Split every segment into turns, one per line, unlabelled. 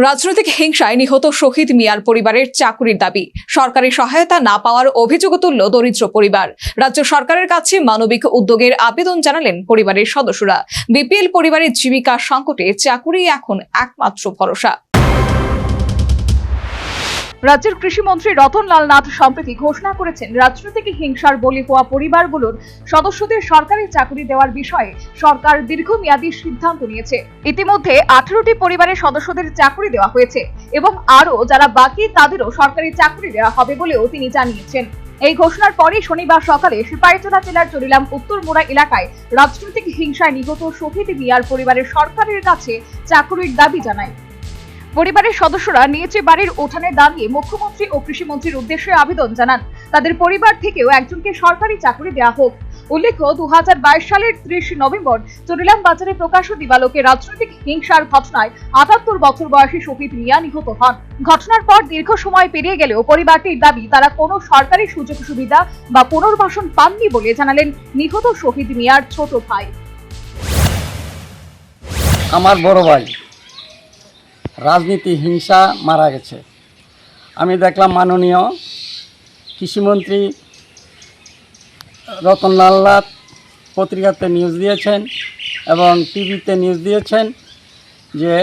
রাজনৈতিক হিংসায় নিহত শহীদ মিয়ার পরিবারের চাকুরির দাবি। সরকারি সহায়তা না পাওয়ার অভিযোগ তুলল দরিদ্র পরিবার। রাজ্য সরকারের কাছে মানবিক উদ্যোগের আবেদন জানালেন পরিবারের সদস্যরা। বিপিএল পরিবারের জীবিকা সংকটে চাকুরি এখন একমাত্র ভরসা। রাজ্যের কৃষিমন্ত্রী রতনলাল নাথ সম্প্রতি ঘোষণা করেছেন, রাজনৈতিক হিংসার বলি হওয়া পরিবারগুলোর সদস্যদের সরকারি চাকরি দেওয়ার বিষয়ে সরকার দীর্ঘমেয়াদী সিদ্ধান্ত নিয়েছে। ইতিমধ্যে 18টি পরিবারের সদস্যদের চাকরি দেওয়া হয়েছে এবং আরও যারা বাকি তাদেরও সরকারি চাকরি দেওয়া হবে বলেও তিনি জানিয়েছেন। এই ঘোষণার পরে শনিবার সকালে সিপাহীজলা জেলার চরিলাম উত্তর মোড়া এলাকায় রাজনৈতিক হিংসায় নিহত শহীদ মিয়ার পরিবারের সরকারের কাছে চাকরির দাবি জানায়। পরিবারের সদস্যরা নিচে বাড়ির উঠানে দাঁড়িয়ে মুখ্যমন্ত্রী ও কৃষিমন্ত্রীর উদ্দেশ্যে আবেদন জানান, তাদের পরিবার থেকেও একজনকে সরকারি চাকরি দেওয়া হোক। উল্লেখ্য, 2022 সালের 30 নভেম্বর চরিলাম বাজারে প্রকাশ্য দিবালোকে রাজনৈতিক হিংসার ঘটনায় 78 বছর বয়সী শহীদ মিয়া নিহত হন। ঘটনার পর দীর্ঘ সময় পেরিয়ে গেলেও পরিবারটির দাবি, তারা কোনো সরকারি সুযোগ সুবিধা বা পুনর্বাসন পাননি বলে জানালেন নিহত শহীদ মিয়ার ছোট ভাই।
আমার বড় ভাই রাজনীতি হিংসা মারা গেছে। আমি দেখলাম মাননীয় কৃষিমন্ত্রী রতনলাল নাথ পত্রিকাতে নিউজ দিয়েছেন এবং টিভিতে নিউজ দিয়েছেন যে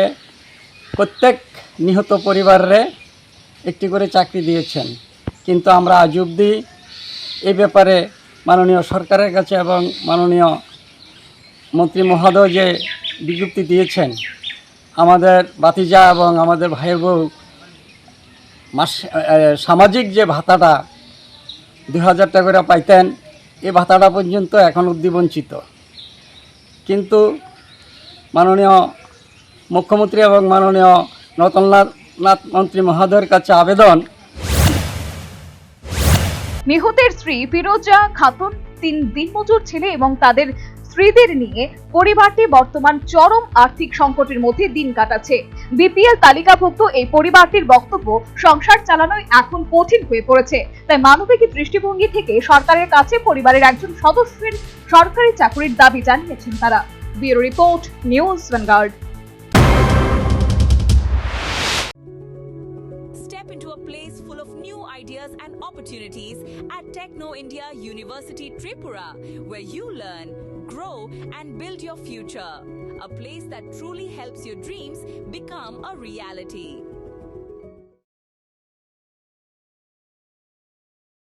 প্রত্যেক নিহত পরিবারে একটি করে চাকরি দিয়েছেন, কিন্তু আমরা আজ অবধি এই ব্যাপারে মাননীয় সরকারের কাছে এবং মাননীয় মন্ত্রী মহোদয় যে বিজ্ঞপ্তি দিয়েছেন, আমাদের ভাতিজা এবং আমাদের ভাই বউ সামাজিক যে ভাতাটা 2000 টাকা করে পাইতেন, এই ভাতাটা পর্যন্ত এখন অবধি বঞ্চিত। কিন্তু মাননীয় মুখ্যমন্ত্রী এবং মাননীয় রতনলাল নাথ মন্ত্রী মহোদয়ের কাছে আবেদন।
নিহতের স্ত্রী ফিরোজা খাতুন 3 দিনমজুর ছেলে এবং তাদের স্ত্রীদের নিয়ে পরিবারটি বর্তমান চরম আর্থিক সংকটের মধ্যে দিন কাটাচ্ছে। বিপিএল তালিকাভুক্ত এই পরিবারটির বক্তব্য, সংসার চালানোই এখন কঠিন হয়ে পড়েছে। তাই মানবিক দৃষ্টিভঙ্গি থেকে সরকারের কাছে পরিবারের একজন সদস্যের সরকারি চাকরির দাবি জানিয়েছেন তারা। Bureau report, news vanguard.
Step into a place full of new ideas and opportunities at Techno India University Tripura, where you learn, grow and build your future. A place that truly helps your dreams become a reality.